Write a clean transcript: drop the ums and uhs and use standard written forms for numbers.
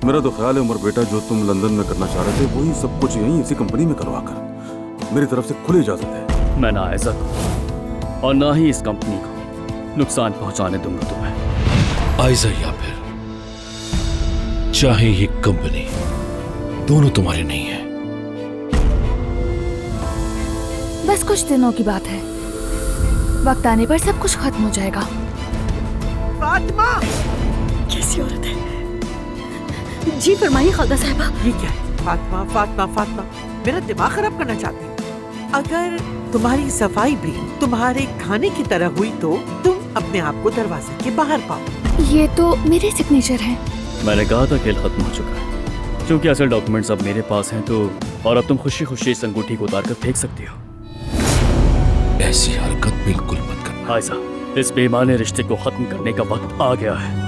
मेरा तो ख्याल है उमर बेटा, जो तुम लंदन में करना चाह रहे थे वही सब कुछ यहीं इसी कंपनी में करवा कर मेरी तरफ से खुली इजाजत है। मैं ना आयजा को और ना ही इस कंपनी को नुकसान पहुंचाने दूंगा तुम्हें। आयजा या फिर चाहे ये कंपनी, दोनों तुम्हारे नहीं है। बस कुछ दिनों की बात है, वक्त आने पर सब कुछ खत्म हो जाएगा। फातिमा कैसी औरत है? जी फरमाइए खालदा साहिबा। ये क्या है? फातिमा फातिमा फातिमा, मेरा दिमाग खराब करना चाहती है। अगर तुम्हारी सफाई भी तुम्हारे खाने की तरह हुई तो तुम अपने आप को दरवाजे के बाहर पाओ। ये तो मेरे सिग्नेचर हैं। मैंने कहा था खेल खत्म हो चुका है, क्योंकि असल डॉक्यूमेंट्स अब मेरे पास हैं तो, और अब तुम खुशी खुशी इस अंगूठी को उतार कर फेंक सकती हो। ऐसी हरकत बिल्कुल मत करना। आयजा, इस बेईमानी रिश्ते को खत्म करने का वक्त आ गया है।